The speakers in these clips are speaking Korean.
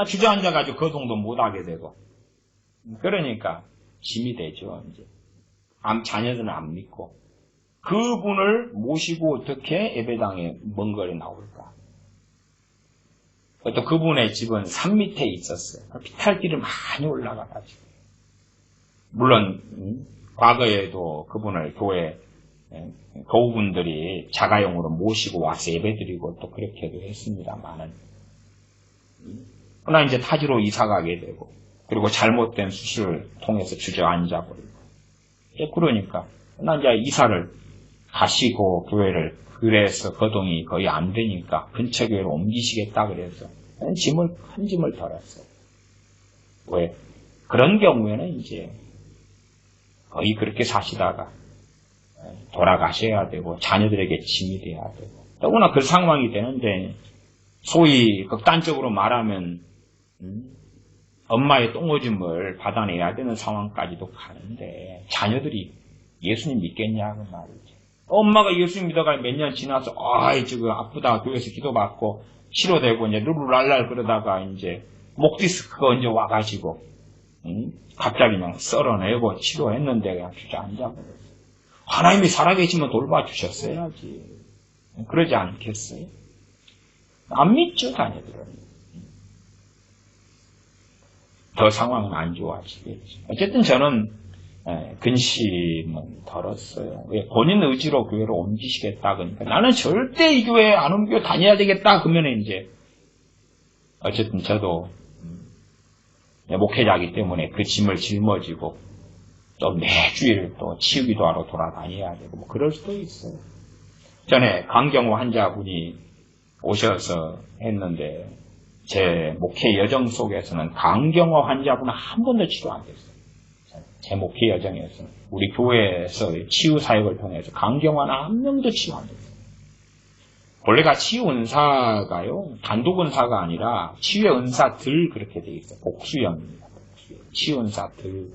주저앉아가지고 거동도 못하게 되고. 그러니까 짐이 되죠, 이제. 자녀들은 안 믿고. 그분을 모시고 어떻게 예배당에 먼 거리 나올까? 또 그분의 집은 산 밑에 있었어요. 비탈길을 많이 올라가가지고. 물론, 과거에도 그분을 교회 교우분들이 자가용으로 모시고 와서 예배드리고 또 그렇게도 했습니다만은. 그러나 이제 타지로 이사가게 되고, 그리고 잘못된 수술을 통해서 주저앉아버리고. 그러니까, 그러나 이제 이사를 가시고 교회를, 그래서 거동이 거의 안 되니까 근처 교회로 옮기시겠다 그래서 큰 짐을 덜었어요. 왜? 그런 경우에는 이제 거의 그렇게 사시다가 돌아가셔야 되고 자녀들에게 짐이 돼야 되고 더구나 그 상황이 되는데 소위 극단적으로 말하면 엄마의 똥오줌을 받아내야 되는 상황까지도 가는데 자녀들이 예수님 믿겠냐고 말이죠. 엄마가 예수님 믿어가 몇 년 지나서 지금 아프다 교회에서 기도받고 치료되고 이제 룰루랄랄 그러다가 이제 목 디스크가 언제 와가지고 갑자기 그냥 썰어내고 치료했는데 그냥 주저앉아버렸어요. 하나님이 살아계시면 돌봐주셨어야지. 그러지 않겠어요? 안 믿죠, 자녀들은. 더 상황은 안 좋아지겠죠. 어쨌든 저는 근심은 덜었어요. 왜? 본인 의지로 교회를 옮기시겠다 그러니까 나는 절대 이 교회에 안 옮겨 다녀야 되겠다 그러면 이제 어쨌든 저도 목회자이기 때문에 그 짐을 짊어지고 또 매주일 또 치유기도 하러 돌아다녀야 되고 뭐 그럴 수도 있어요. 전에 강경호 환자분이 오셔서 했는데 제 목회 여정 속에서는 강경호 환자분은 한 번도 치료 안 됐어요. 제 목회 여정에서 우리 교회에서 치유 사역을 통해서 강경화는 한 명도 치유 안 됐어요. 원래가 치유 은사가요 단독 은사가 아니라 치유의 은사들 그렇게 돼 있어요. 복수형입니다. 치유 은사들.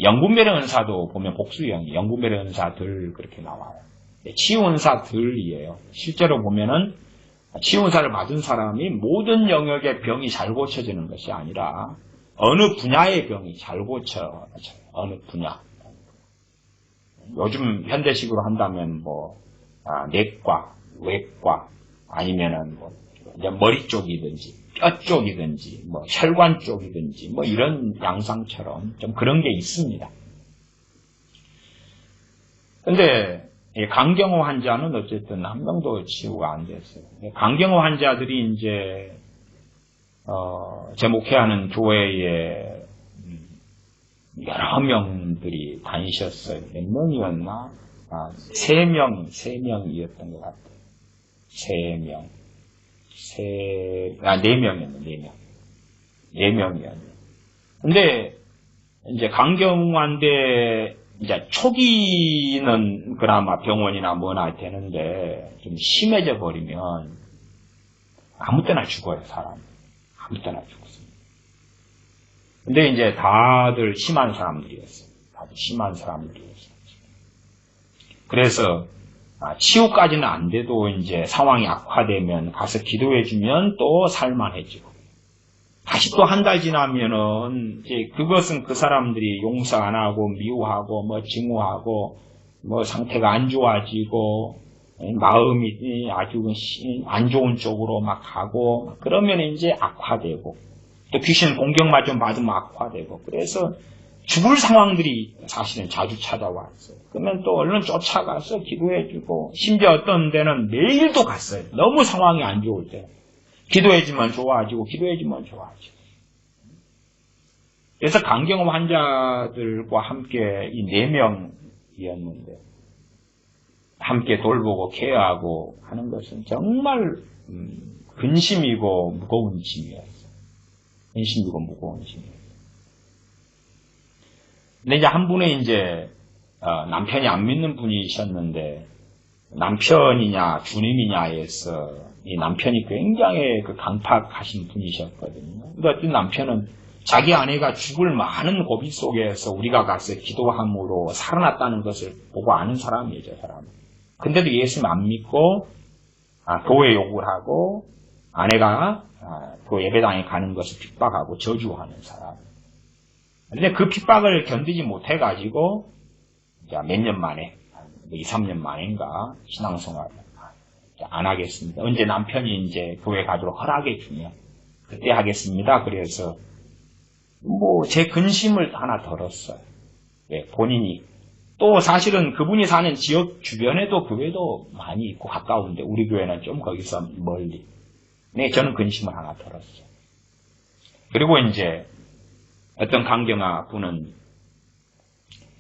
영분별의 은사도 보면 복수형이 영분별의 은사들 그렇게 나와요. 치유 은사들이에요. 실제로 보면은 치유 은사를 받은 사람이 모든 영역의 병이 잘 고쳐지는 것이 아니라 어느 분야의 병이 잘 고쳐져요. 어느 분야. 요즘 현대식으로 한다면 내과, 외과, 아니면은 이제 머리 쪽이든지, 뼈 쪽이든지, 혈관 쪽이든지, 이런 양상처럼 좀 그런 게 있습니다. 근데, 강경호 환자는 어쨌든 한 명도 치유가 안 됐어요. 강경호 환자들이 이제, 제 목회하는 교회에 여러 명들이 다니셨어요. 몇 명이었나? 3명이었던 것 같아요. 4명이었네. 4명이었네. 근데, 이제 강경환대, 이제 초기는 그나마 병원이나 뭐나 되는데, 좀 심해져 버리면, 아무 때나 죽어요, 사람. 아무 때나 죽었습니다. 근데 이제 다들 심한 사람들이었어요. 그래서 치유까지는 안 돼도 이제 상황이 악화되면 가서 기도해주면 또 살만해지고 다시 또 한 달 지나면은 이제 그것은 그 사람들이 용서 안 하고 미워하고 증오하고 상태가 안 좋아지고 마음이 아주 안 좋은 쪽으로 막 가고 그러면 이제 악화되고 또 귀신 공격만 좀 받으면 악화되고 그래서 죽을 상황들이 사실은 자주 찾아왔어요. 그러면 또 얼른 쫓아가서 기도해주고 심지어 어떤 데는 매일도 갔어요. 너무 상황이 안 좋을 때. 기도해주면 좋아지고 그래서 강경호 환자들과 함께 이 4명이었는데 함께 돌보고 케어하고 하는 것은 정말 근심이고 무거운 짐이었어요. 근심이고 무거운 짐이었어요. 근데 이제 한 분의 이제 남편이 안 믿는 분이셨는데 남편이냐 주님이냐에서 이 남편이 굉장히 강팍하신 분이셨거든요. 근데 어떤 남편은 자기 아내가 죽을 많은 고비 속에서 우리가 가서 기도함으로 살아났다는 것을 보고 아는 사람이에요, 저 사람은. 근데도 예수님 안 믿고 교회 욕을 하고 아내가 그 예배당에 가는 것을 핍박하고 저주하는 사람. 그런데 그 핍박을 견디지 못해가지고 몇 년 만에, 2, 3년 만인가 신앙생활 안 하겠습니다. 언제 남편이 이제 교회 가도록 허락해 주면 그때 하겠습니다. 그래서 제 근심을 하나 덜었어요. 네, 본인이 또 사실은 그분이 사는 지역 주변에도 교회도 많이 있고 가까운데 우리 교회는 좀 거기서 멀리. 네, 저는 근심을 하나 덜었어요. 그리고 이제 어떤 강경화 분은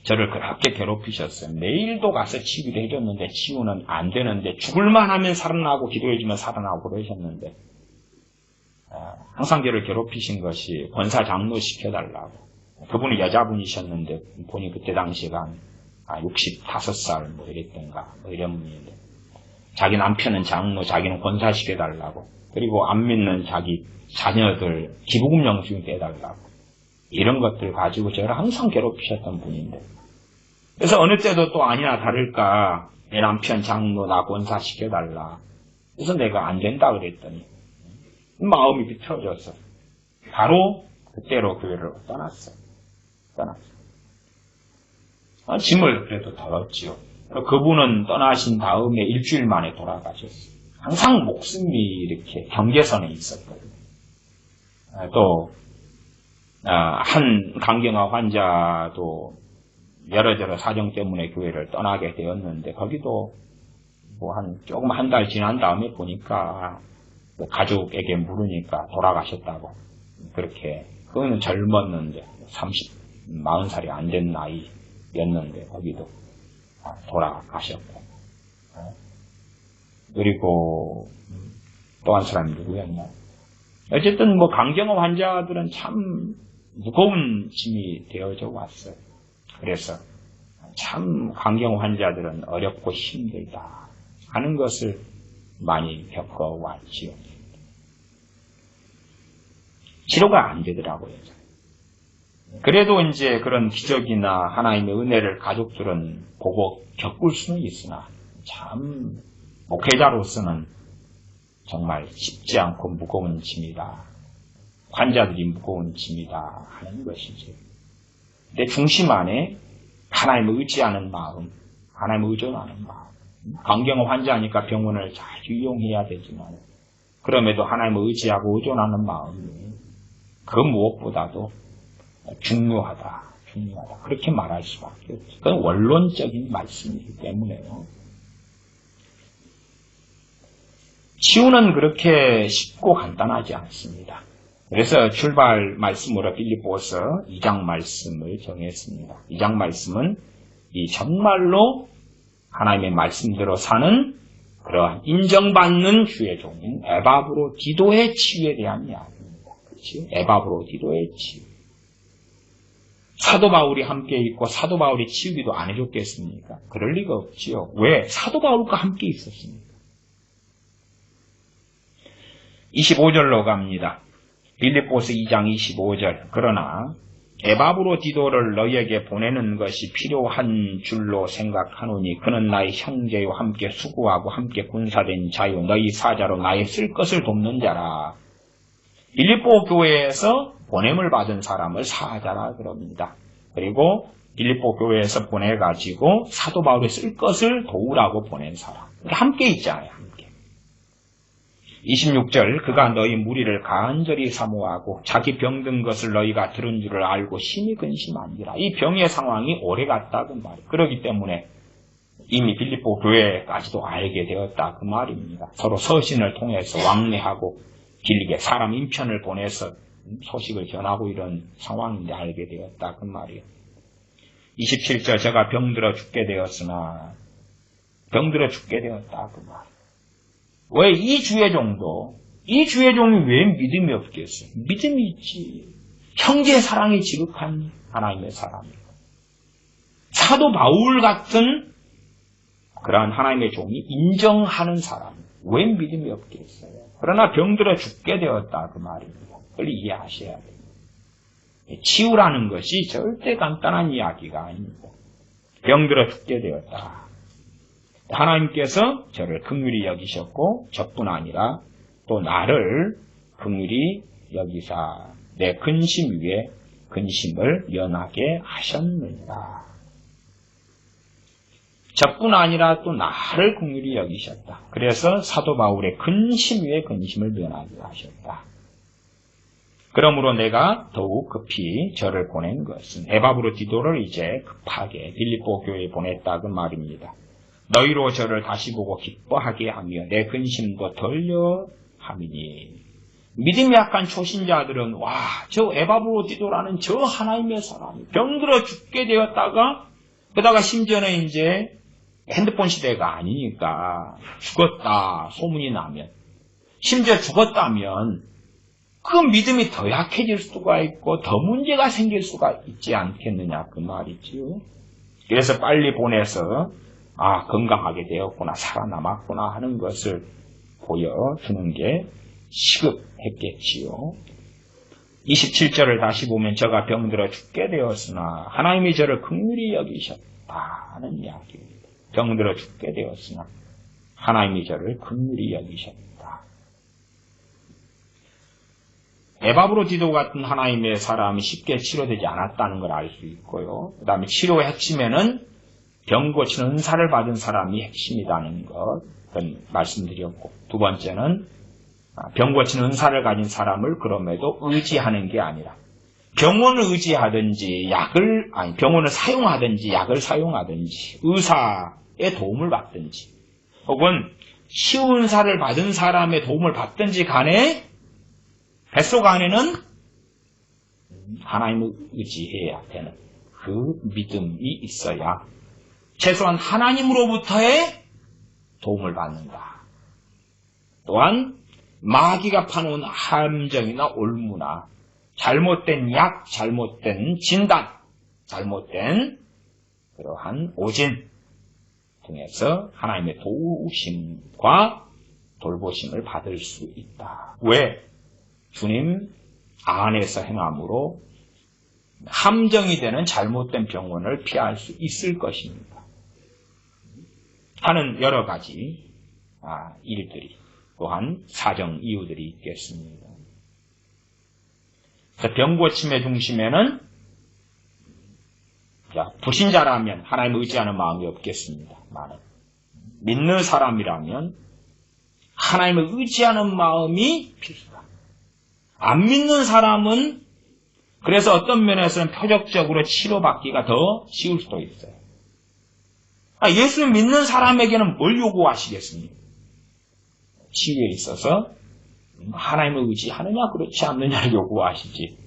저를 그렇게 괴롭히셨어요. 매일도 가서 치유를 해줬는데 치유는 안 되는데 죽을만 하면 살아나고 기도해주면 살아나고 그러셨는데 항상 저를 괴롭히신 것이 권사 장로 시켜달라고. 그분이 여자분이셨는데 본인 그때 당시가 한 65살 이랬던가 이런 분인데 자기 남편은 장로, 자기는 권사 시켜달라고. 그리고 안 믿는 자기 자녀들 기부금 영수증 떼달라고. 이런 것들 가지고 저를 항상 괴롭히셨던 분인데 그래서 어느 때도 또 아니나 다를까 내 남편 장로 나 권사 시켜달라. 그래서 내가 안 된다 그랬더니 마음이 비틀어져서 바로 그때로 교회를 떠났어요. 짐을 그래도 덜었지요. 그분은 떠나신 다음에 일주일 만에 돌아가셨어요. 항상 목숨이 이렇게 경계선에 있었거든요. 또 한 강경화 환자도 여러저러 사정 때문에 교회를 떠나게 되었는데 거기도 조금 한 달 지난 다음에 보니까 가족에게 물으니까 돌아가셨다고. 그렇게 그거는 젊었는데 40살이 안 된 나이였는데 거기도 돌아가셨고. 그리고 또 한 사람이 누구였냐. 어쨌든 강경화 환자들은 참 무거운 짐이 되어져 왔어요. 그래서 참 강경화 환자들은 어렵고 힘들다 하는 것을 많이 겪어왔지요. 치료가 안 되더라고요. 그래도 이제 그런 기적이나 하나님의 은혜를 가족들은 보고 겪을 수는 있으나 참 목회자로서는 정말 쉽지 않고 무거운 짐이다. 환자들이 무거운 짐이다 하는 것이지. 내 중심 안에 하나님을 의지하는 마음, 하나님을 의존하는 마음. 강경화 환자니까 병원을 잘 이용해야 되지만 그럼에도 하나님을 의지하고 의존하는 마음이 그 무엇보다도 중요하다. 그렇게 말할 수밖에 없죠. 그건 원론적인 말씀이기 때문에요. 치유는 그렇게 쉽고 간단하지 않습니다. 그래서 출발 말씀으로 빌립보서 2장 말씀을 정했습니다. 2장 말씀은 이 정말로 하나님의 말씀대로 사는 그러한 인정받는 주의 종인 에바브로디도의 치유에 대한 이야기입니다. 그렇죠? 에바브로디도의 치유. 사도 바울이 함께 있고 사도 바울이 치유기도 안 해줬겠습니까? 그럴 리가 없지요. 왜? 사도 바울과 함께 있었습니다. 25절로 갑니다. 빌립보서 2장 25절. 그러나 에바브로디도를 너희에게 보내는 것이 필요한 줄로 생각하노니 그는 나의 형제요 함께 수고하고 함께 군사된 자요 너희 사자로 나의 쓸 것을 돕는 자라. 빌립보 교회에서 보냄을 받은 사람을 사자라 그럽니다. 그리고 빌립보 교회에서 보내가지고 사도 바울이 쓸 것을 도우라고 보낸 사람. 함께 있잖아요. 함께. 26절 그가 너희 무리를 간절히 사모하고 자기 병든 것을 너희가 들은 줄을 알고 심히 근심하니라. 이 병의 상황이 오래갔다 그 말이에요. 그렇기 때문에 이미 빌립보 교회까지도 알게 되었다 그 말입니다. 서로 서신을 통해서 왕래하고 길게 사람 인편을 보내서 소식을 전하고 이런 상황인데 알게 되었다 그 말이에요. 27절 제가 병들어 죽게 되었으나 병들어 죽게 되었다 그 말. 왜 이 주의 종이 왜 믿음이 없겠어요? 믿음이 있지. 형제 사랑이 지극한 하나님의 사람이고 사도 바울 같은 그러한 하나님의 종이 인정하는 사람. 왜 믿음이 없겠어요? 그러나 병들어 죽게 되었다 그 말입니다. 그걸 이해하셔야 돼요. 치유라는 것이 절대 간단한 이야기가 아닙니다. 병들어 죽게 되었다. 하나님께서 저를 긍휼히 여기셨고 저뿐 아니라 또 나를 긍휼히 여기사 내 근심 위에 근심을 면하게 하셨느니라. 저뿐 아니라 또 나를 긍휼히 여기셨다. 그래서 사도 바울의 근심 위에 근심을 면하게 하셨다. 그러므로 내가 더욱 급히 저를 보낸 것은 에바브로디도를 이제 급하게 빌립보 교회에 보냈다 그 말입니다. 너희로 저를 다시 보고 기뻐하게 하며 내 근심도 덜려 함이니. 믿음이 약한 초신자들은 저 에바브로디도라는 저 하나님의 사람이 병들어 죽게 되었다가 그러다가 심지어는 이제 핸드폰 시대가 아니니까 죽었다 소문이 나면 심지어 죽었다면 그 믿음이 더 약해질 수가 있고 더 문제가 생길 수가 있지 않겠느냐 그 말이지요. 그래서 빨리 보내서 건강하게 되었구나 살아남았구나 하는 것을 보여주는 게 시급했겠지요. 27절을 다시 보면 저가 병들어 죽게 되었으나 하나님이 저를 긍휼히 여기셨다는 이야기입니다. 병들어 죽게 되었으나 하나님이 저를 긍휼히 여기셨다. 에바브로디도 같은 하나님의 사람이 쉽게 치료되지 않았다는 걸 알 수 있고요. 그 다음에 치료의 핵심에는 병 고치는 은사를 받은 사람이 핵심이라는 것 말씀드렸고, 두 번째는 병 고치는 은사를 가진 사람을 그럼에도 의지하는 게 아니라 병원을 의지하든지 병원을 사용하든지 약을 사용하든지 의사의 도움을 받든지 혹은 치유은사를 받은 사람의 도움을 받든지 간에 뱃속 안에는 하나님을 의지해야 되는 그 믿음이 있어야 최소한 하나님으로부터의 도움을 받는다. 또한 마귀가 파놓은 함정이나 올무나 잘못된 약, 잘못된 진단, 잘못된 그러한 오진 통해서 하나님의 도우심과 돌보심을 받을 수 있다. 왜? 주님 안에서 행함으로 함정이 되는 잘못된 병원을 피할 수 있을 것입니다. 하는 여러 가지 일들이 또한 사정 이유들이 있겠습니다. 병 고침의 중심에는 불신자라면 하나님을 의지하는 마음이 없겠습니다. 믿는 사람이라면 하나님을 의지하는 마음이 필수다. 안 믿는 사람은 그래서 어떤 면에서는 표적적으로 치료받기가 더 쉬울 수도 있어요. 예수 믿는 사람에게는 뭘 요구하시겠습니까? 치유에 있어서 하나님을 의지하느냐 그렇지 않느냐를 요구하시지.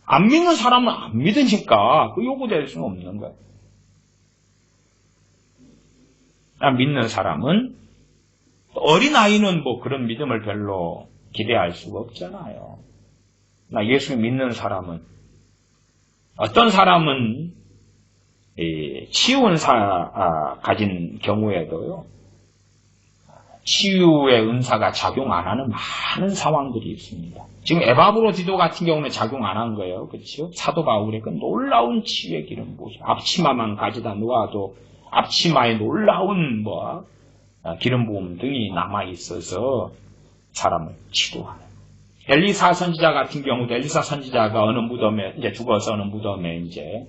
안 믿는 사람은 안 믿으니까 그 요구될 수는 없는 거예요. 믿는 사람은 어린아이는 그런 믿음을 별로 기대할 수가 없잖아요. 예수 믿는 사람은 어떤 사람은 치유은사 가진 경우에도요. 치유의 은사가 작용 안 하는 많은 상황들이 있습니다. 지금 에바브로디도 같은 경우는 작용 안 한 거예요. 그렇죠? 사도 바울의 그 놀라운 치유의 기름 부으심. 앞치마만 가져다 놓아도 앞치마에 놀라운 기름 부음 등이 남아 있어서 사람을 치료하는. 엘리사 선지자 같은 경우도 엘리사 선지자가 어느 무덤에 이제 죽어서 어느 무덤에 이제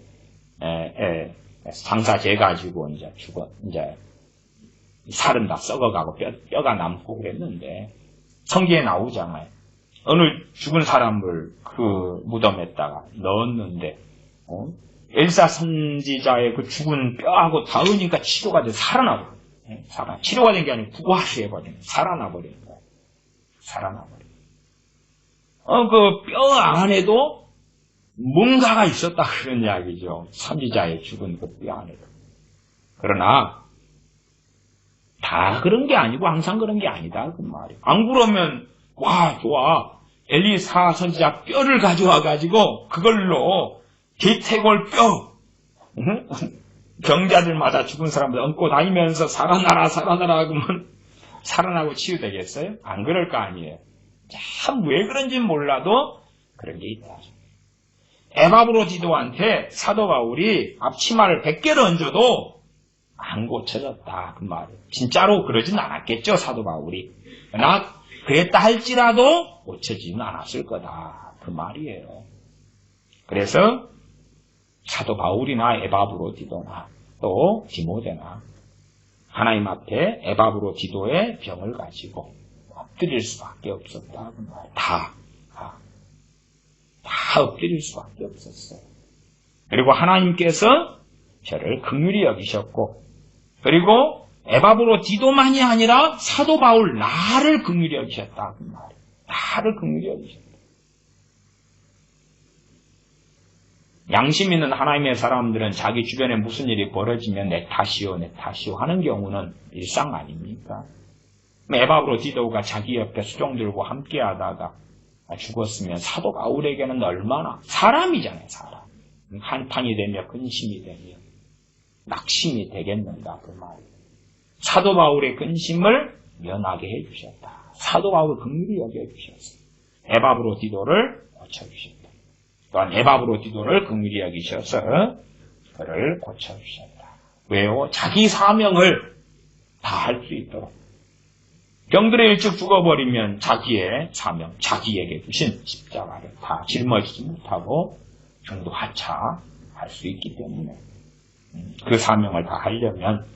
상사재 가지고 이제 살은 다 썩어가고 뼈가 남고 그랬는데 성경에 나오잖아요. 어느 죽은 사람을 그 무덤에다가 넣었는데 엘리사 선지자의 그 죽은 뼈하고 닿으니까 치료가 돼 살아나버려. 치료가 된 게 아니고 부활해버리는 살아나버리는 거예요. 살아나버리는. 그 뼈 안에도 뭔가가 있었다 그런 이야기죠. 선지자의 죽은 그 뼈 안에도. 그러나 다 그런 게 아니고 항상 그런 게 아니다 그 말이에요. 안 그러면 좋아. 엘리사 선지자 뼈를 가져와 가지고 그걸로 대퇴골 뼈 병자들마다 죽은 사람들 얹고 다니면서 살아나라 그러면 살아나고 치유되겠어요? 안 그럴 거 아니에요. 참 왜 그런지는 몰라도 그런 게 있다. 에바브로디도한테 사도 바울이 앞치마를 100개를 얹어도 안 고쳐졌다 그 말이에요. 진짜로 그러진 않았겠죠 사도 바울이. 그러나 그랬다 할지라도 고쳐지는 않았을 거다. 그 말이에요. 그래서 사도 바울이나 에바브로디도나 또 디모데나 하나님 앞에 에바브로디도의 병을 가지고 엎드릴 수밖에 없었다. 그 말. 다 엎드릴 수밖에 없었어요. 그리고 하나님께서 저를 긍휼히 여기셨고, 그리고 에바브로디도만이 아니라 사도 바울 나를 긍휼히 여기셨다. 그 말. 나를 긍휼히 여기셨다. 양심 있는 하나님의 사람들은 자기 주변에 무슨 일이 벌어지면 내 탓이요 하는 경우는 일상 아닙니까? 에바브로디도가 자기 옆에 수종들고 함께 하다가 죽었으면 사도 바울에게는 얼마나, 사람이잖아요, 사람. 한판이 되며 근심이 되며 낙심이 되겠는가 그 말이에요. 사도 바울의 근심을 면하게 해주셨다. 사도 바울을 긍휼히 여겨주셨어요. 에바브로디도를 고쳐주셨다. 또한 에바브로디도를 긍휼히 여기셔서 그를 고쳐주셨다. 왜요? 자기 사명을 다 할 수 있도록. 병들에 일찍 죽어버리면 자기의 사명, 자기에게 주신 십자가를 다 짊어지지 못하고 중도 하차할 수 있기 때문에 그 사명을 다 하려면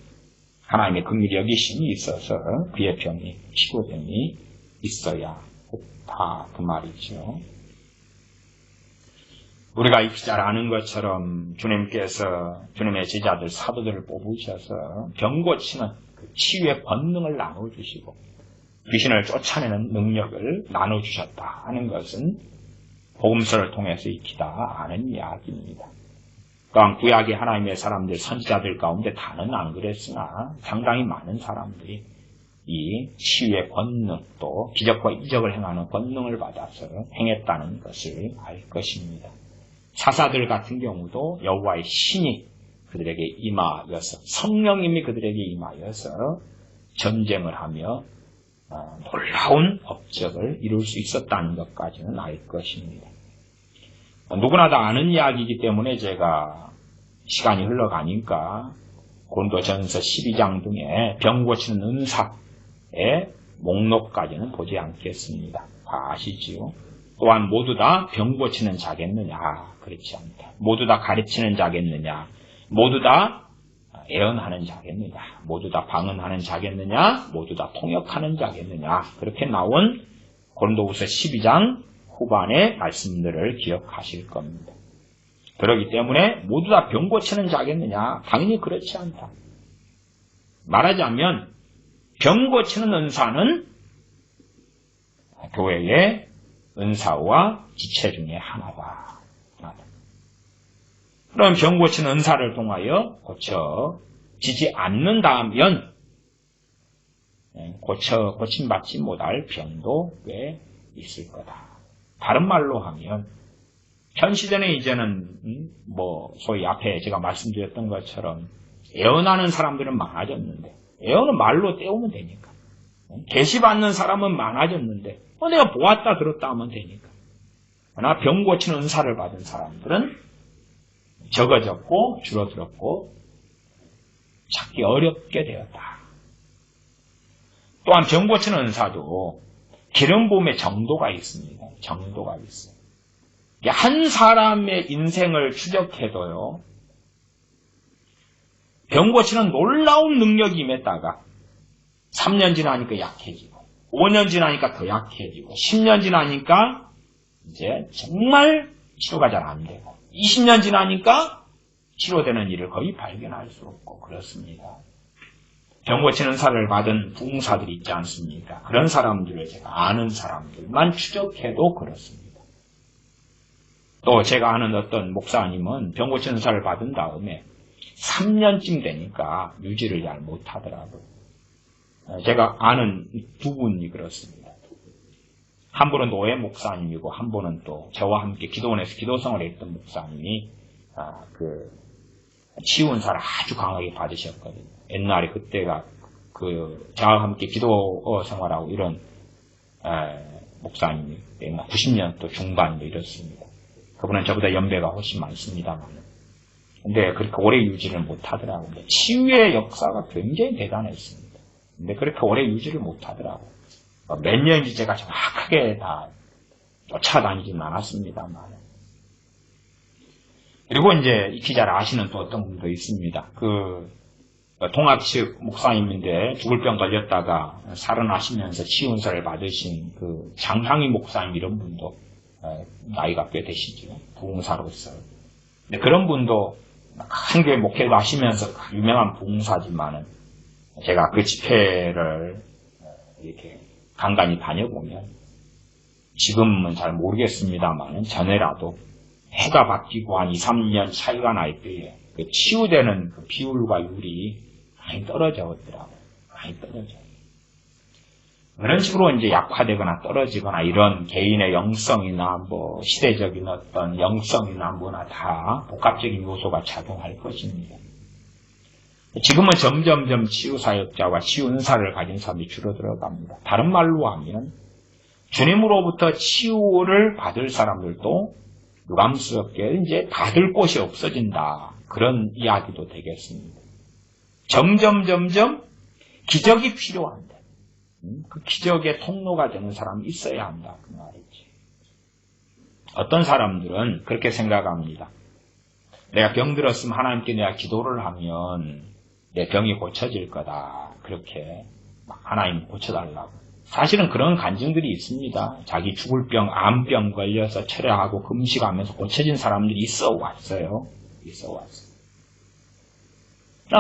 하나님의 긍휼히 여기심이 있어서 그의 병이 치료됨이 있어야 했다. 그 말이죠. 우리가 익히 잘 아는 것처럼 주님께서 주님의 제자들 사도들을 뽑으셔서 병 고치는 그 치유의 권능을 나눠주시고 귀신을 쫓아내는 능력을 나눠주셨다 하는 것은 복음서를 통해서 익히다 아는 이야기입니다. 또한 구약의 하나님의 사람들, 선지자들 가운데 다는 안 그랬으나 상당히 많은 사람들이 이 치유의 권능 또 기적과 이적을 행하는 권능을 받아서 행했다는 것을 알 것입니다. 사사들 같은 경우도 여호와의 신이 그들에게 임하여서 성령님이 그들에게 임하여서 전쟁을 하며 놀라운 업적을 이룰 수 있었다는 것까지는 알 것입니다. 누구나 다 아는 이야기이기 때문에 제가 시간이 흘러가니까 고린도전서 12장 등의 병 고치는 은사의 목록까지는 보지 않겠습니다. 다 아시지요? 또한 모두 다 병 고치는 자겠느냐? 그렇지 않다. 모두 다 가르치는 자겠느냐? 모두 다 애언하는 자겠느냐? 모두 다 방언하는 자겠느냐? 모두 다 통역하는 자겠느냐? 그렇게 나온 고린도후서 12장 후반의 말씀들을 기억하실 겁니다. 그렇기 때문에 모두 다 병 고치는 자겠느냐? 당연히 그렇지 않다. 말하자면 병 고치는 은사는 교회의 은사와 지체 중에 하나다. 그럼 병 고치는 은사를 통하여 고쳐지지 않는다면 고침받지 못할 병도 꽤 있을 거다. 다른 말로 하면 현 시대는 이제는 소위 앞에 제가 말씀드렸던 것처럼 애언하는 사람들은 많아졌는데 애언은 말로 때우면 되니까 계시받는 사람은 많아졌는데 내가 보았다 들었다 하면 되니까. 그러나 병 고치는 은사를 받은 사람들은 적어졌고 줄어들었고 찾기 어렵게 되었다. 또한 병 고치는 은사도 기름 부음의 정도가 있습니다. 정도가 있어요. 한 사람의 인생을 추적해도요. 병 고치는 놀라운 능력이 임했다가 3년 지나니까 약해지고 5년 지나니까 더 약해지고 10년 지나니까 이제 정말 치료가 잘 안 되고 20년 지나니까 치료되는 일을 거의 발견할 수 없고 그렇습니다. 병 고치는 은사를 받은 부흥사들이 있지 않습니까? 그런 사람들을 제가 아는 사람들만 추적해도 그렇습니다. 또 제가 아는 어떤 목사님은 병 고치는 은사를 받은 다음에 3년쯤 되니까 유지를 잘 못하더라고요. 제가 아는 두 분이 그렇습니다. 한 분은 노예 목사님이고 한 분은 또 저와 함께 기도원에서 기도성을 했던 목사님이 치유 은사를 아주 강하게 받으셨거든요. 옛날에 그때가 저와 함께 기도 생활하고 이런 목사님이 90년도 중반 이렇습니다. 그분은 저보다 연배가 훨씬 많습니다만 근데 그렇게 오래 유지를 못하더라고요. 치유의 역사가 굉장히 대단했습니다. 근데 그렇게 오래 유지를 못하더라고요. 몇 년인지 제가 정확하게 다 쫓아다니진 않았습니다만. 그리고 이제 이 기자를 아시는 또 어떤 분도 있습니다. 동학측 목사님인데 죽을 병 걸렸다가 살아나시면서 치유은사를 받으신 장향희 목사님 이런 분도 나이가 꽤 되시죠. 부흥사로서. 근데 그런 분도 한 교회 목회도 하시면서 유명한 부흥사지만은 제가 그 집회를 이렇게 간간히 다녀보면 지금은 잘 모르겠습니다만은 전에라도 해가 바뀌고 한 2, 3년 차이가 날 때에 치유되는 비율과 율이 많이 떨어졌더라고요. 많이 떨어져요. 그런 식으로 이제 약화되거나 떨어지거나 이런 개인의 영성이나 시대적인 어떤 영성이나 뭐나 다 복합적인 요소가 작용할 것입니다. 지금은 점점점 치유사역자와 치유은사를 가진 사람이 줄어들어갑니다. 다른 말로 하면 주님으로부터 치유를 받을 사람들도 유감스럽게 이제 받을 곳이 없어진다. 그런 이야기도 되겠습니다. 점점 기적이 필요한데 그 기적의 통로가 되는 사람이 있어야 한다. 그 말이지. 어떤 사람들은 그렇게 생각합니다. 내가 병들었으면 하나님께 내가 기도를 하면 내 병이 고쳐질 거다. 그렇게 하나님 고쳐달라고. 사실은 그런 간증들이 있습니다. 자기 죽을 병, 암병 걸려서 철회하고 금식하면서 고쳐진 사람들이 있어 왔어요.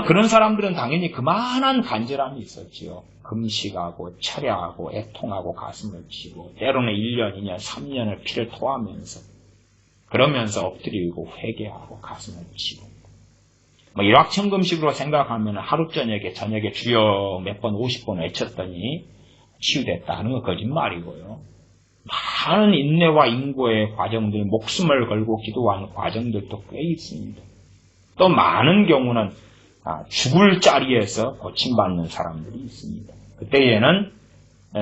그런 사람들은 당연히 그만한 간절함이 있었지요. 금식하고 철회하고 애통하고 가슴을 치고 때로는 1년, 2년, 3년을 피를 토하면서 그러면서 엎드리고 회개하고 가슴을 치고 일확천금식으로 생각하면 하루 저녁에 주여 몇 번 50번 외쳤더니 치유됐다 하는 건 거짓말이고요. 많은 인내와 인고의 과정들, 목숨을 걸고 기도하는 과정들도 꽤 있습니다. 또 많은 경우는 죽을 자리에서 고침받는 사람들이 있습니다. 그때에는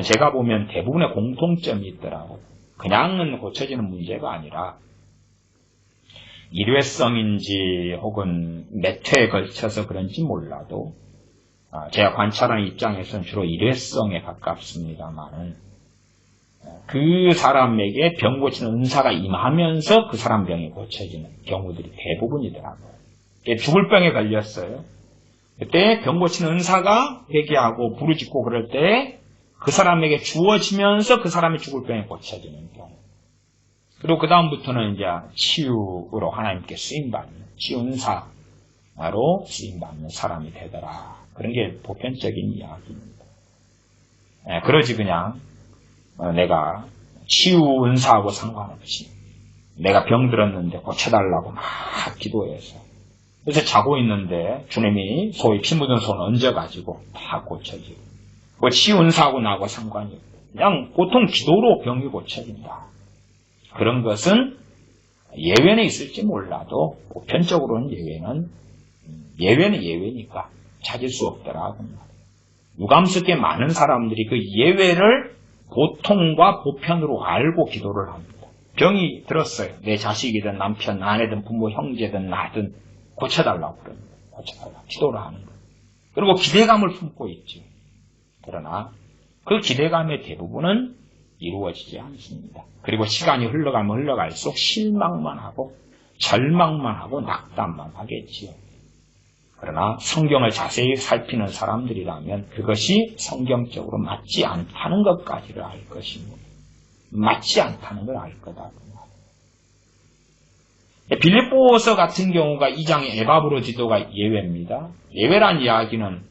제가 보면 대부분의 공통점이 있더라고요. 그냥은 고쳐지는 문제가 아니라 일회성인지 혹은 몇 회에 걸쳐서 그런지 몰라도 제가 관찰하는 입장에서는 주로 일회성에 가깝습니다만은 그 사람에게 병 고치는 은사가 임하면서 그 사람 병이 고쳐지는 경우들이 대부분이더라고요. 죽을 병에 걸렸어요. 그때 병 고치는 은사가 회개하고 부르짖고 그럴 때 그 사람에게 주어지면서 그 사람이 죽을 병에 고쳐지는 경우. 그리고 그 다음부터는 이제 치유로 하나님께 쓰임받는, 치유 은사로 쓰임받는 사람이 되더라. 그런 게 보편적인 이야기입니다. 그러지 그냥 내가 치유 은사하고 상관없이 내가 병들었는데 고쳐달라고 막 기도해서 그래서 자고 있는데 주님이 소위 피 묻은 손을 얹어가지고 다 고쳐지고 그 치유 은사하고 나하고 상관이 없고 그냥 보통 기도로 병이 고쳐진다. 그런 것은 예외는 있을지 몰라도 보편적으로는 예외는 예외니까 찾을 수 없더라. 유감스럽게 많은 사람들이 그 예외를 보통과 보편으로 알고 기도를 합니다. 병이 들었어요. 내 자식이든 남편, 아내든 부모, 형제든 나든 고쳐달라고 그럽니다. 고쳐달라고 기도를 하는 거예요. 그리고 기대감을 품고 있죠. 그러나 그 기대감의 대부분은 이루어지지 않습니다. 그리고 시간이 흘러가면 흘러갈수록 실망만 하고 절망만 하고 낙담만 하겠지요. 그러나 성경을 자세히 살피는 사람들이라면 그것이 성경적으로 맞지 않다는 것까지를 알 것입니다. 맞지 않다는 걸 알 거다. 빌립보서 같은 경우가 2장의 에바브로 디도가 예외입니다. 예외란 이야기는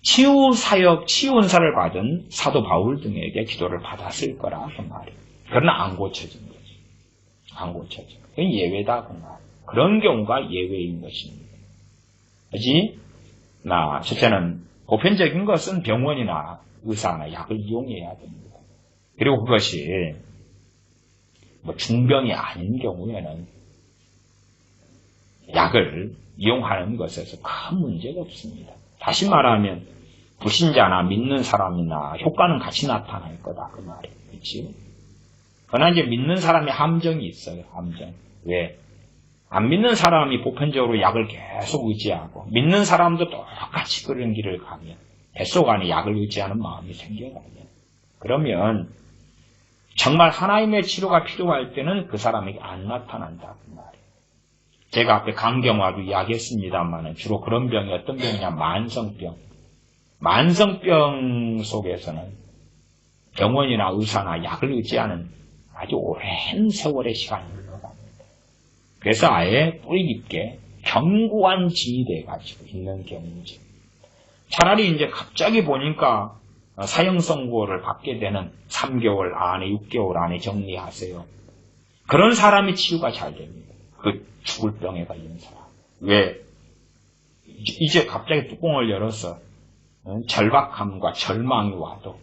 치유 사역, 치유 은사를 받은 사도 바울 등에게 기도를 받았을 거라 그 말이에요. 그러나 안 고쳐진 거지. 안 고쳐진 거. 그건 예외다 그 말. 그런 경우가 예외인 것입니다. 그지? 첫째는 보편적인 것은 병원이나 의사나 약을 이용해야 됩니다. 그리고 그것이 중병이 아닌 경우에는 약을 이용하는 것에서 큰 문제가 없습니다. 다시 말하면 불신자나 믿는 사람이나 효과는 같이 나타날 거다 그 말이에요. 그렇지? 그러나 이제 믿는 사람의 함정이 있어요. 함정. 왜? 안 믿는 사람이 보편적으로 약을 계속 의지하고 믿는 사람도 똑같이 그런 길을 가면 뱃속 안에 약을 의지하는 마음이 생겨가면 그러면 정말 하나님의 치료가 필요할 때는 그 사람에게 안 나타난다 그 말이에요. 제가 앞에 강경화도 이야기했습니다만 주로 그런 병이 어떤 병이냐, 만성병. 만성병 속에서는 병원이나 의사나 약을 의지하는 아주 오랜 세월의 시간이 흘러갑니다. 그래서 아예 뿌리 깊게 견고한 진이 돼가지고 있는 경우죠. 차라리 이제 갑자기 보니까 사형 선고를 받게 되는 3개월 안에 6개월 안에 정리하세요. 그런 사람이 치유가 잘 됩니다. 그 죽을 병에 걸린 사람. 왜? 이제 갑자기 뚜껑을 열어서 절박함과 절망이 와도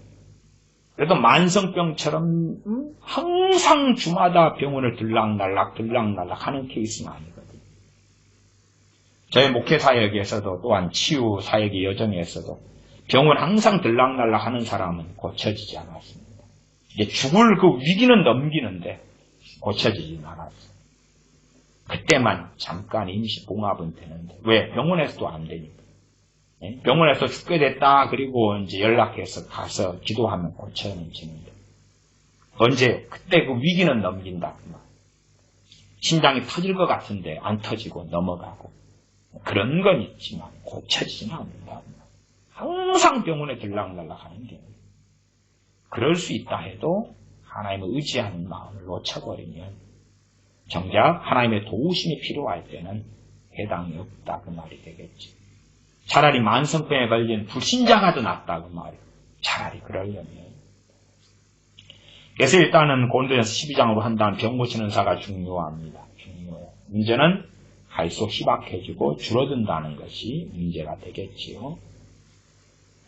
그래도 만성병처럼 항상 주마다 병원을 들락날락 하는 케이스는 아니거든요. 저희 목회 사역에서도 또한 치유 사역의 여정에서도 병원 항상 들락날락 하는 사람은 고쳐지지 않았습니다. 이제 죽을 그 위기는 넘기는데 고쳐지진 않았어요. 그때만 잠깐 임시 봉합은 되는데 왜? 병원에서도 안 되니까. 병원에서 죽게 됐다 그리고 이제 연락해서 가서 기도하면 고쳐지는데 언제? 그때 그 위기는 넘긴다. 심장이 터질 것 같은데 안 터지고 넘어가고 그런 건 있지만 고쳐지지는 않는다. 항상 병원에 들락날락하는 경우. 그럴 수 있다 해도 하나님을 의지하는 마음을 놓쳐버리면 정작 하나님의 도우심이 필요할 때는 해당이 없다 그 말이 되겠지. 차라리 만성병에 걸린 불신자가 더 낫다 그 말이에요. 차라리 그러려면. 그래서 일단은 고린도전서 12장으로 한다면 병 고치는 사가 중요합니다. 중요해요. 문제는 갈수록 희박해지고 줄어든다는 것이 문제가 되겠지요.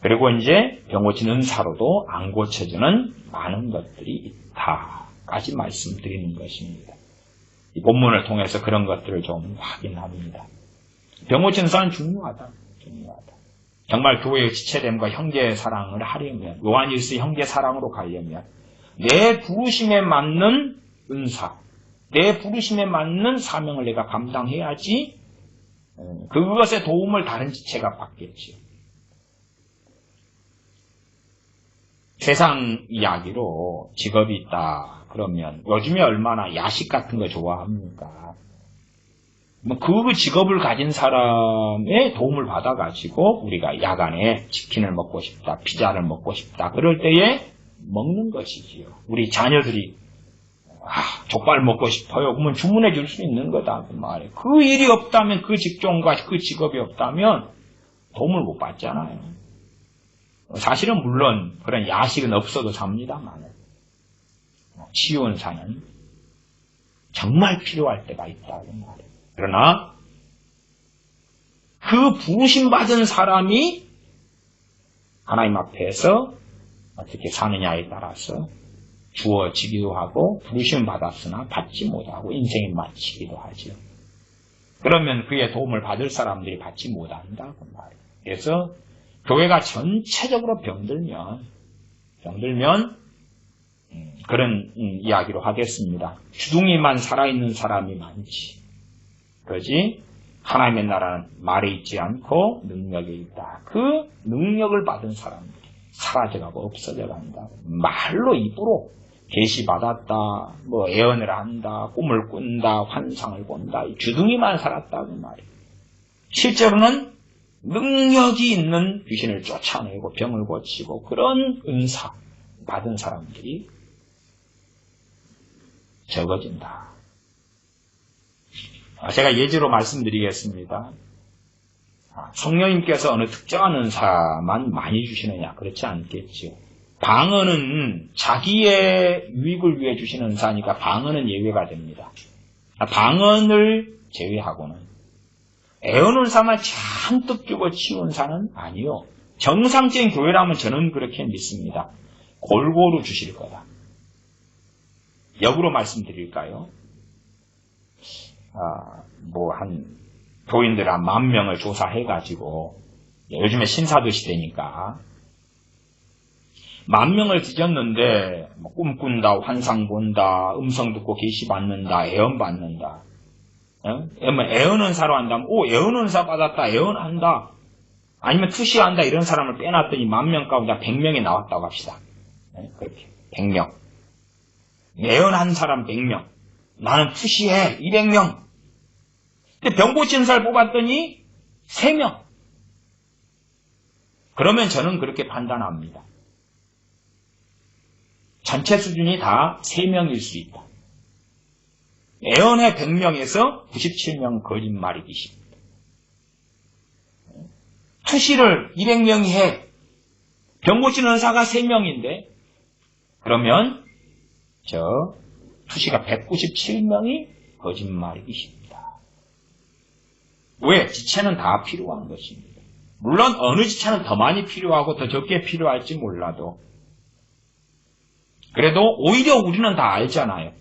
그리고 이제 병 고치는 사로도 안 고쳐지는 많은 것들이 있다까지 말씀드리는 것입니다. 이 본문을 통해서 그런 것들을 좀 확인합니다. 병 고치는 사는 중요하다. 정말 교회의 지체됨과 형제 사랑을 하려면 요한일서 형제 사랑으로 가려면 내 부르심에 맞는 은사, 내 부르심에 맞는 사명을 내가 감당해야지 그것의 도움을 다른 지체가 받겠지요. 세상 이야기로 직업이 있다 그러면 요즘에 얼마나 야식 같은 거 좋아합니까? 그 직업을 가진 사람의 도움을 받아가지고 우리가 야간에 치킨을 먹고 싶다, 피자를 먹고 싶다 그럴 때에 먹는 것이지요. 우리 자녀들이 족발 먹고 싶어요. 그러면 주문해 줄 수 있는 거다 그 말이에요. 그 일이 없다면 그 직종과 그 직업이 없다면 도움을 못 받잖아요. 사실은 물론 그런 야식은 없어도 삽니다만 치유원사는 정말 필요할 때가 있다 그 말이에요. 그러나 그 부르심 받은 사람이 하나님 앞에서 어떻게 사느냐에 따라서 주어지기도 하고 부르심 받았으나 받지 못하고 인생이 마치기도 하죠. 그러면 그의 도움을 받을 사람들이 받지 못한다 그 말이에요. 그래서 교회가 전체적으로 병들면 그런 이야기로 하겠습니다. 주둥이만 살아있는 사람이 많지. 그러지 하나님의 나라는 말에 있지 않고 능력에 있다. 그 능력을 받은 사람들이 사라져가고 없어져간다. 말로 입으로 계시받았다, 예언을 한다, 꿈을 꾼다, 환상을 본다. 주둥이만 살았다 그 말이에요. 실제로는 능력이 있는 귀신을 쫓아내고 병을 고치고 그런 은사 받은 사람들이 적어진다. 제가 예제로 말씀드리겠습니다. 성령님께서 어느 특정한 은사만 많이 주시느냐? 그렇지 않겠지요. 방언은 자기의 유익을 위해 주시는 은사니까 방언은 예외가 됩니다. 방언을 제외하고는 애언 은사만 잔뜩 주고 치유 은사는 아니요. 정상적인 교회라면 저는 그렇게 믿습니다. 골고루 주실 거다. 역으로 말씀드릴까요? 교인들 한 10,000명을 조사해가지고, 요즘에 신사도 시대니까, 10,000명을 뒤졌는데, 꿈 꾼다, 환상 본다, 음성 듣고 계시 받는다, 애언 받는다. 애언 은사로 한다면, 애언 은사 받았다, 애언 한다. 아니면 투시한다, 이런 사람을 빼놨더니 10,000명 가운데 100명이 나왔다고 합시다. 그렇게 100명. 내연한 사람 100명. 나는 푸시해 200명. 근데 병 고치는 사람 뽑았더니 3명. 그러면 저는 그렇게 판단합니다. 전체 수준이 다 3명일 수 있다. 애언의 100명에서 97명 거짓말이기십니다. 투시를 200명이 해. 병 고치는 의사가 3명인데 그러면 저 투시가 197명이 거짓말이기십니다. 왜? 지체는 다 필요한 것입니다. 물론 어느 지체는 더 많이 필요하고 더 적게 필요할지 몰라도 그래도 오히려 우리는 다 알잖아요.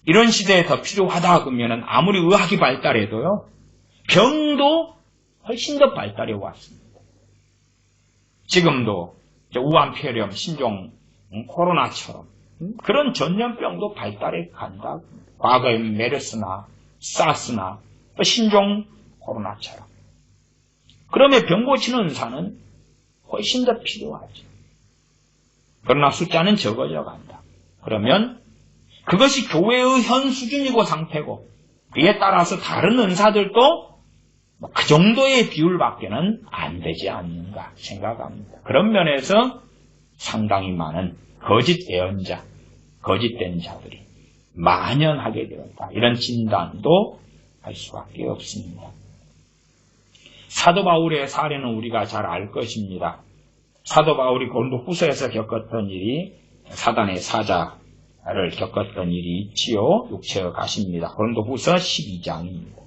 이런 시대에 더 필요하다 그러면 아무리 의학이 발달해도요. 병도 훨씬 더 발달해 왔습니다. 지금도 우한폐렴, 신종, 코로나처럼 그런 전염병도 발달해 간다. 과거에 메르스나 사스나 신종 코로나처럼. 그러면 병 고치는 의사는 훨씬 더 필요하죠. 그러나 숫자는 적어져 간다. 그러면 그것이 교회의 현 수준이고 상태고 그에 따라서 다른 은사들도 그 정도의 비율밖에는 안 되지 않는가 생각합니다. 그런 면에서 상당히 많은 거짓 예언자, 거짓된 자들이 만연하게 되었다. 이런 진단도 할 수밖에 없습니다. 사도 바울의 사례는 우리가 잘 알 것입니다. 사도 바울이 고린도 후서에서 겪었던 일이 사단의 사자를 겪었던 일이 있지요. 육체의 가시입니다. 고린도 후서 12장입니다.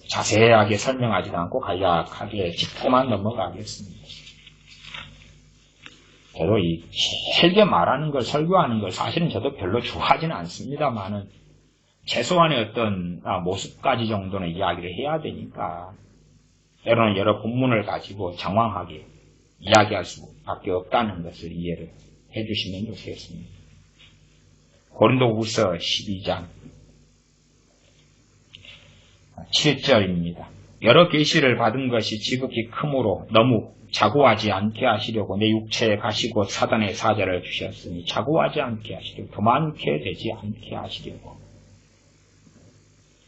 자세하게 설명하지 않고 간략하게 짚고만 넘어가겠습니다. 저도 이 길게 말하는 걸, 설교하는 걸 사실은 저도 별로 좋아하지는 않습니다만은 최소한의 어떤 모습까지 정도는 이야기를 해야 되니까 때로는 여러 본문을 가지고 장황하게 이야기할 수밖에 없다는 것을 이해를 해주시면 좋겠습니다. 고린도후서 12장 7절입니다. 여러 계시를 받은 것이 지극히 크므로 너무 자고하지 않게 하시려고 내 육체에 가시고 사단의 사자를 주셨으니 자고하지 않게 하시려고 교만케 되지 않게 하시려고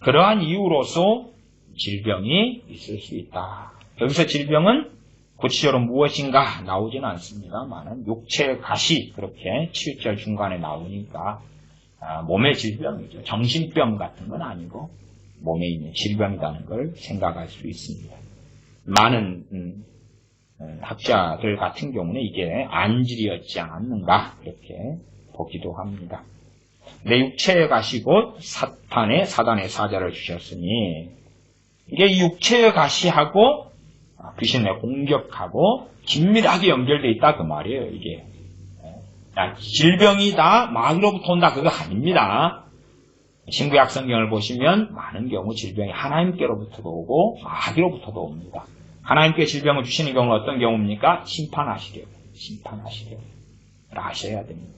그러한 이유로서 질병이 있을 수 있다. 여기서 질병은 구체적으로 무엇인가 나오지는 않습니다만 육체의 가시 그렇게 7절 중간에 나오니까 몸의 질병이죠. 정신병 같은 건 아니고 몸에 있는 질병이라는 걸 생각할 수 있습니다. 많은 학자들 같은 경우는 이게 안질이었지 않았는가 그렇게 보기도 합니다. 내 육체에 가시고 사단의 사자를 주셨으니 이게 육체의 가시하고 귀신의 공격하고 긴밀하게 연결되어 있다 그 말이에요. 이게 질병이 다 마귀로부터 온다 그거 아닙니다. 신구약 성경을 보시면 많은 경우 질병이 하나님께로부터도 오고 마귀로부터도 옵니다. 하나님께 질병을 주시는 경우는 어떤 경우입니까? 심판하시려고 아셔야 됩니다.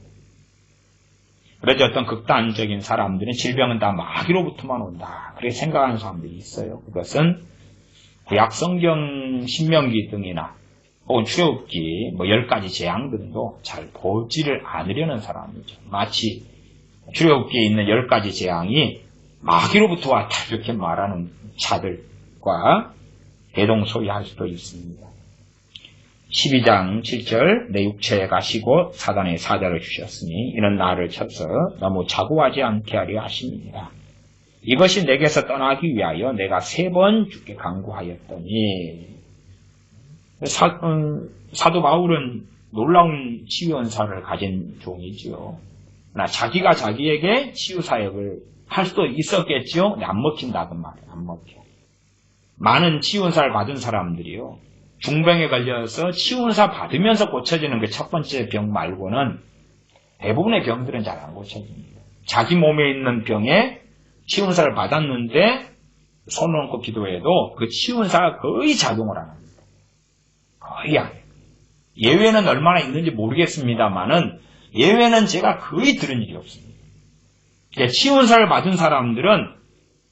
그래서 어떤 극단적인 사람들은 질병은 다 마귀로부터만 온다 그렇게 생각하는 사람들이 있어요. 그것은 구약 성경 신명기 등이나 혹은 출애굽기 10가지 재앙 등도 잘 보지를 않으려는 사람이죠. 마치 출애굽기에 있는 10가지 재앙이 마귀로부터 왔다 이렇게 말하는 자들과 대동소이할 수도 있습니다. 12장 7절 내 육체에 가시고 사단의 사자를 주셨으니 이는 나를 쳐서 너무 자고하지 않게 하려 하십니다. 이것이 내게서 떠나기 위하여 내가 3번 주께 간구하였더니 사도 바울은 놀라운 치유언사를 가진 종이지요. 그러나 자기가 자기에게 치유사역을 할 수도 있었겠지요. 안 먹힌다던 말이에요. 안 먹혀. 많은 치유언사를 받은 사람들이요. 중병에 걸려서 치유언사 받으면서 고쳐지는 그 첫 번째 병 말고는 대부분의 병들은 잘 안 고쳐집니다. 자기 몸에 있는 병에 치유언사를 받았는데 손 얹고 기도해도 그 치유언사가 거의 작용을 안 합니다. 거의 안 해요. 예외는 얼마나 있는지 모르겠습니다만은 예외는 제가 거의 들은 일이 없습니다. 치유언사를 받은 사람들은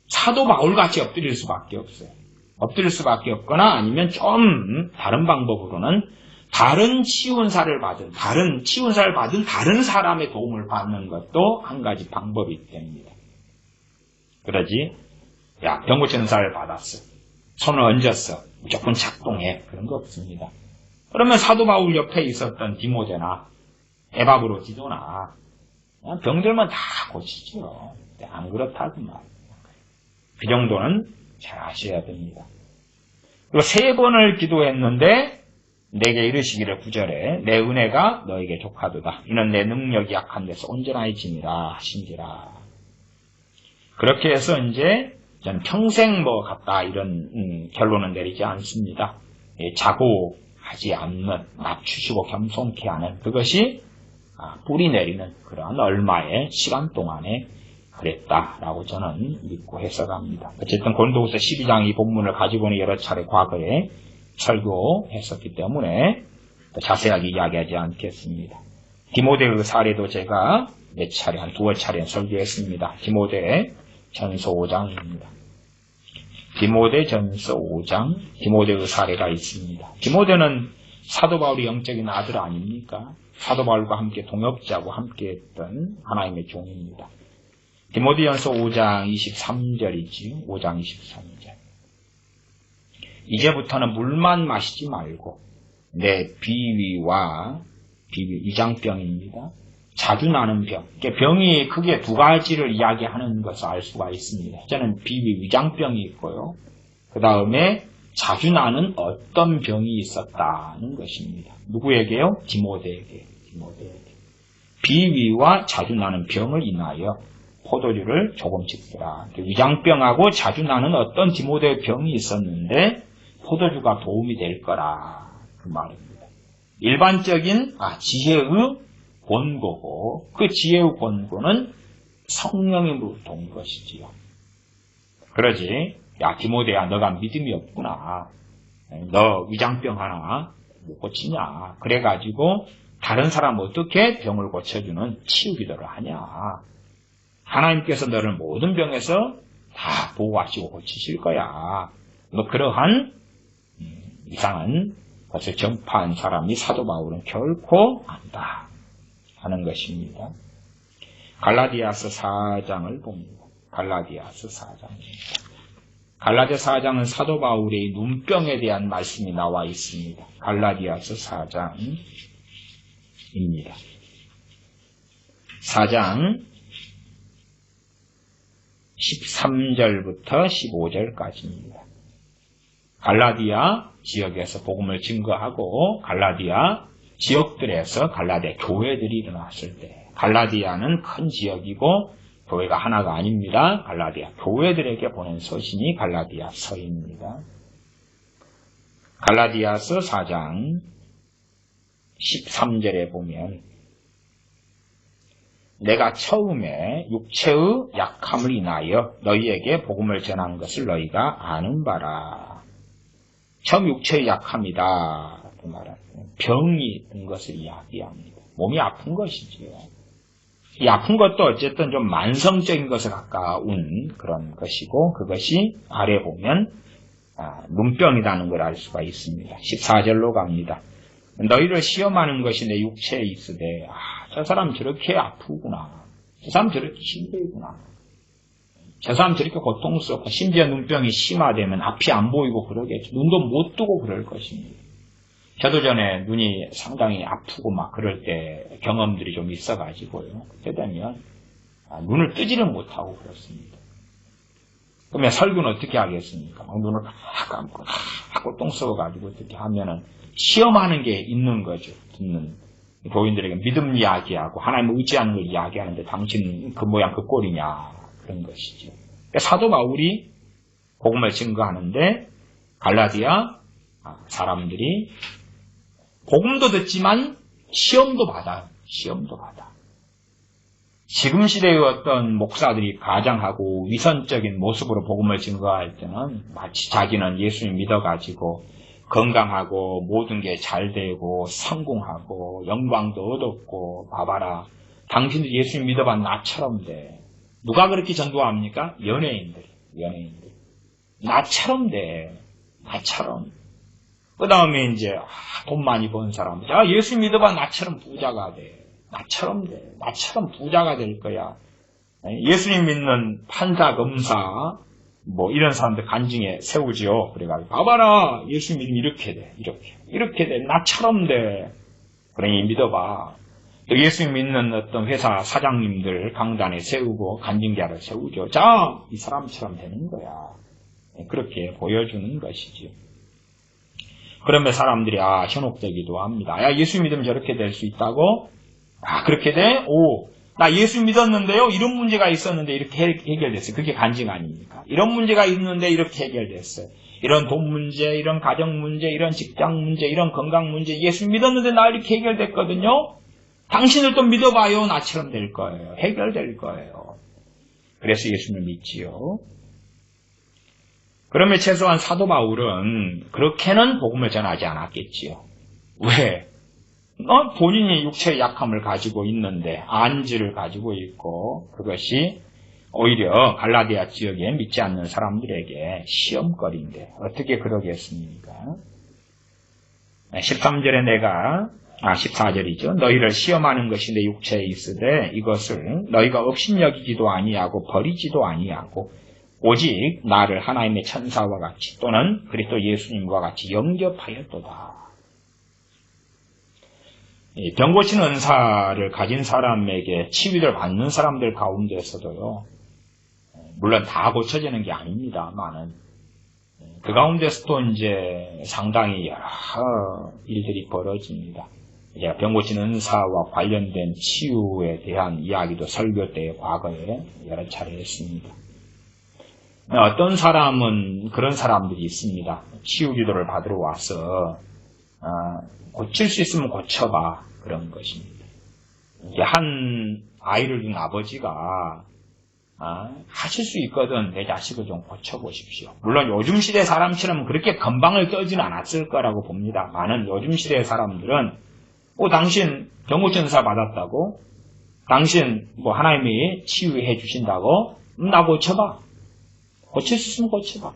사도 바울같이 엎드릴 수밖에 없어요. 엎드릴 수밖에 없거나 아니면 좀 다른 방법으로는 다른 치운사를 받은 다른 사람의 도움을 받는 것도 한 가지 방법이 됩니다. 그러지, 야, 병 고치는 사를 받았어. 손을 얹었어. 무조건 작동해. 그런 거 없습니다. 그러면 사도 바울 옆에 있었던 디모데나 에바브로디도나 병들면 다 고치죠. 안 그렇다구만. 그 정도는 잘 아셔야 됩니다. 그리고 3번을 기도했는데 내게 이르시기를 9절에 내 은혜가 너에게 족하도다. 이는 내 능력이 약한 데서 온전하여짐이라 하신지라. 그렇게 해서 이제 전 평생 뭐 같다 이런 결론은 내리지 않습니다. 자고하지 않는, 낮추시고 겸손케 하는 그것이 뿌리 내리는 그런 얼마의 시간 동안에 그랬다라고 저는 믿고 해석합니다. 어쨌든 고린도후서 12장 이 본문을 가지고는 여러 차례 과거에 설교했었기 때문에 더 자세하게 이야기하지 않겠습니다. 디모데의 사례도 제가 몇 차례, 한 2차례 설교했습니다. 디모데 전서 5장입니다. 디모데 전서 5장, 디모데의 사례가 있습니다. 디모데는 사도 바울의 영적인 아들 아닙니까? 사도 바울과 함께 동역자고 함께 했던 하나님의 종입니다. 디모데전서 5장 23절이지, 5장 23절. 이제부터는 물만 마시지 말고 내 비위와 위장병입니다. 자주 나는 병. 병이 크게 2가지를 이야기하는 것을 알 수가 있습니다. 저는 비위 위장병이 있고요. 그 다음에 자주 나는 어떤 병이 있었다는 것입니다. 누구에게요? 디모데에게. 비위와 자주 나는 병을 인하여 포도주를 조금씩 쓰라. 위장병하고 자주 나는 어떤 디모데의 병이 있었는데 포도주가 도움이 될 거라. 그 말입니다. 일반적인 지혜의 권고고 그 지혜의 권고는 성령으로부터 온 것이지요. 그러지, 야 디모데야 너가 믿음이 없구나. 너 위장병 하나 못 고치냐. 그래가지고 다른 사람 어떻게 병을 고쳐주는 치유기도를 하냐. 하나님께서 너를 모든 병에서 다 보호하시고 고치실 거야. 뭐 그러한 이상한 것을 전파한 사람이 사도 바울은 결코 안다 하는 것입니다. 갈라디아서 4장을 봅니다. 갈라디아서 4장입니다. 갈라디아 4장은 사도 바울의 눈병에 대한 말씀이 나와 있습니다. 갈라디아서 4장입니다. 4장 13절부터 15절까지입니다. 갈라디아 지역에서 복음을 증거하고 갈라디아 지역들에서 갈라디아 교회들이 일어났을 때, 갈라디아는 큰 지역이고 교회가 하나가 아닙니다. 갈라디아 교회들에게 보낸 서신이 갈라디아서입니다. 갈라디아서 4장 13절에 보면 내가 처음에 육체의 약함을 인하여 너희에게 복음을 전한 것을 너희가 아는 바라. 처음 육체의 약함이다. 그 말은 병이 든 것을 이야기합니다. 몸이 아픈 것이지요. 이 아픈 것도 어쨌든 좀 만성적인 것에 가까운 그런 것이고 그것이 아래 보면 눈병이라는 걸 알 수가 있습니다. 14절로 갑니다. 너희를 시험하는 것이 내 육체에 있으되 저 사람 저렇게 아프구나. 저 사람 저렇게 힘들구나. 저 사람 저렇게 고통스럽고 심지어 눈병이 심화되면 앞이 안 보이고 그러겠죠. 눈도 못 뜨고 그럴 것입니다. 저도 전에 눈이 상당히 아프고 막 그럴 때 경험들이 좀 있어가지고요. 그때 되면 눈을 뜨지를 못하고 그렇습니다. 그러면 설교는 어떻게 하겠습니까? 막 눈을 막 감고 고통스러워가지고 어떻게 하면은 시험하는 게 있는 거죠. 듣는 교인들에게 믿음 이야기하고 하나님을 의지하는 걸 이야기하는데 당신 그 모양 그 꼴이냐 그런 것이죠. 사도 바울이 복음을 증거하는데 갈라디아 사람들이 복음도 듣지만 시험도 받아요. 시험도 받아. 지금 시대의 어떤 목사들이 가장하고 위선적인 모습으로 복음을 증거할 때는 마치 자기는 예수님 믿어가지고 건강하고 모든 게 잘 되고 성공하고 영광도 얻었고 봐봐라. 당신도 예수님 믿어봐 나처럼 돼. 누가 그렇게 전도합니까? 연예인들. 나처럼 돼. 나처럼. 그 다음에 이제 돈 많이 번 사람. 야, 예수 믿어봐. 나처럼 부자가 돼. 나처럼 돼. 나처럼 부자가 될 거야. 예수님 믿는 판사, 검사, 뭐 이런 사람들 간증에 세우지요. 그래가지고 봐봐라. 예수 믿으면 이렇게 돼. 이렇게 돼. 나처럼 돼. 그러니 믿어봐. 또 예수 믿는 어떤 회사 사장님들 강단에 세우고 간증자를 세우죠. 자, 이 사람처럼 되는 거야. 그렇게 보여주는 것이죠. 그러면 사람들이 현혹되기도 합니다. 야, 예수 믿으면 저렇게 될 수 있다고? 그렇게 돼? 나 예수 믿었는데요. 이런 문제가 있었는데 이렇게 해결됐어요. 그게 간증 아닙니까? 이런 문제가 있는데 이렇게 해결됐어요. 이런 돈 문제, 이런 가정 문제, 이런 직장 문제, 이런 건강 문제, 예수 믿었는데 나 이렇게 해결됐거든요. 당신들도 믿어봐요. 나처럼 될 거예요. 해결될 거예요. 그래서 예수님을 믿지요. 그러면 최소한 사도 바울은 그렇게는 복음을 전하지 않았겠지요. 왜? 본인이 육체의 약함을 가지고 있는데 안지를 가지고 있고 그것이 오히려 갈라디아 지역에 믿지 않는 사람들에게 시험거리인데 어떻게 그러겠습니까? 13절에 14절이죠. 너희를 시험하는 것이 내 육체에 있으되 이것을 너희가 업신여기지도 아니하고 버리지도 아니하고 오직 나를 하나님의 천사와 같이 또는 그리스도 예수님과 같이 영접하였도다. 병 고치는 은사를 가진 사람에게 치유를 받는 사람들 가운데서도요. 물론 다 고쳐지는 게 아닙니다만은 그 가운데서도 이제 상당히 여러 일들이 벌어집니다. 제가 병 고치는 은사와 관련된 치유에 대한 이야기도 설교 때 과거에 여러 차례 했습니다. 어떤 사람은 그런 사람들이 있습니다. 치유 기도를 받으러 와서 고칠 수 있으면 고쳐봐 그런 것입니다. 한 아이를 둔 아버지가 하실 수 있거든 내 자식을 좀 고쳐보십시오. 물론 요즘 시대 사람처럼 그렇게 건방을 떨지는 않았을 거라고 봅니다만은 요즘 시대의 사람들은 당신 병 고치는 은사 받았다고? 당신 하나님이 치유해 주신다고? 나 고쳐봐. 고칠 수 있으면 고쳐봐.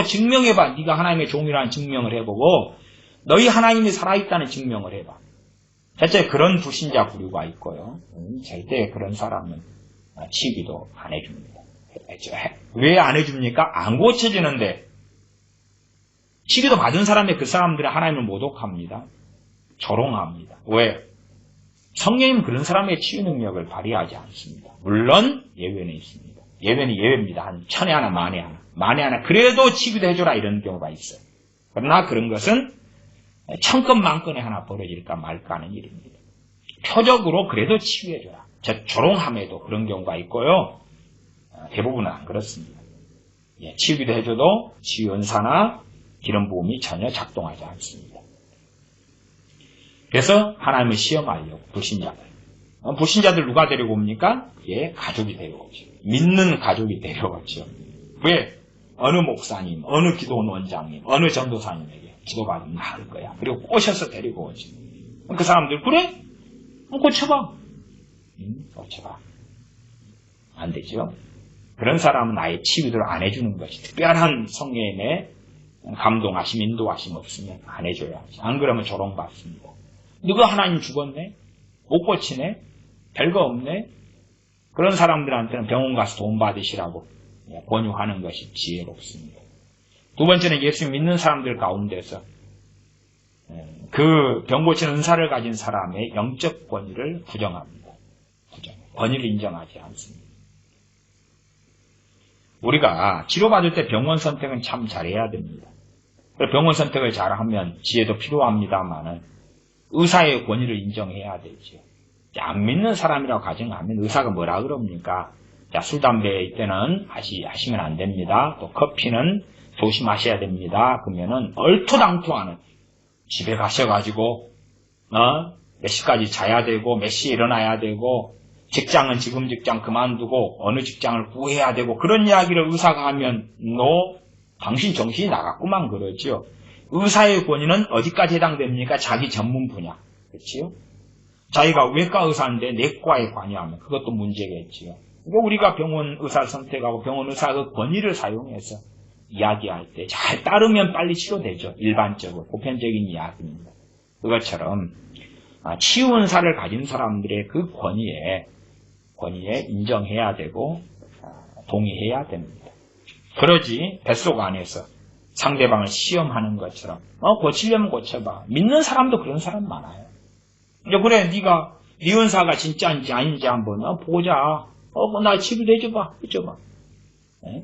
증명해봐. 네가 하나님의 종이라는 증명을 해보고 너희 하나님이 살아있다는 증명을 해봐. 대체 그런 불신자 부류가 있고요. 절대 그런 사람은 치유기도 안 해줍니다. 왜 안 해줍니까? 안 고쳐지는데 치유기도 받은 사람의 그 사람들은 하나님을 모독합니다. 조롱합니다. 왜? 성령님은 그런 사람의 치유 능력을 발휘하지 않습니다. 물론 예외는 있습니다. 예외는 예외입니다. 한 천에 하나, 만에 하나. 그래도 치유도 해줘라 이런 경우가 있어요. 그러나 그런 것은 천건 만건에 하나 벌어질까 말까 하는 일입니다. 표적으로 그래도 치유해줘라. 조롱함에도 그런 경우가 있고요. 대부분은 안 그렇습니다. 치유기도 해줘도 치유 은사나 기름 부음이 전혀 작동하지 않습니다. 그래서 하나님을 시험하려고 불신자들 누가 데리고 옵니까? 가족이 데려오죠. 믿는 가족이 데려오죠. 왜? 어느 목사님, 어느 기도원 원장님, 어느 전도사님에게 기도받으면 나을 거야. 그리고 꼬셔서 데리고 오지. 그 사람들 그래? 고쳐봐. 고쳐봐. 안 되죠. 그런 사람은 아예 치유를 안 해주는 것이 특별한 성령의 감동하심, 인도하심 없으면 안 해줘야지. 안 그러면 조롱받습니다. 누가 하나님 죽었네? 못 고치네? 별거 없네? 그런 사람들한테는 병원 가서 돈 받으시라고 권유하는 것이 지혜롭습니다. 두 번째는 예수 믿는 사람들 가운데서 그 병 고치는 은사를 가진 사람의 영적 권위를 부정합니다. 권위를 인정하지 않습니다. 우리가 치료받을 때 병원 선택은 참 잘해야 됩니다. 병원 선택을 잘하면 지혜도 필요합니다만은 의사의 권위를 인정해야 되죠. 안 믿는 사람이라고 가정하면 의사가 뭐라 그럽니까? 술, 담배 이때는 하시면 안 됩니다. 또 커피는 조심하셔야 됩니다. 그러면은 얼토당토하는 집에 가셔가지고 몇 시까지 자야 되고 몇 시에 일어나야 되고 직장은 지금 직장 그만두고 어느 직장을 구해야 되고 그런 이야기를 의사가 하면 너 당신 정신이 나갔구만 그러지요. 의사의 권위는 어디까지 해당됩니까? 자기 전문 분야. 그렇지요? 자기가 외과 의사인데 내과에 관여하면 그것도 문제겠지요. 우리가 병원 의사를 선택하고 병원 의사의 권위를 사용해서 이야기할 때 잘 따르면 빨리 치료되죠. 일반적으로 보편적인 이야기입니다. 그것처럼 치유 은사를 가진 사람들의 그 권위에 인정해야 되고 동의해야 됩니다. 그러지 뱃속 안에서 상대방을 시험하는 것처럼 고치려면 고쳐봐. 믿는 사람도 그런 사람 많아요. 이제 그래 네가 네 은사가 진짜인지 아닌지 한번 보자. 나 치료해줘봐. 해줘봐. 네?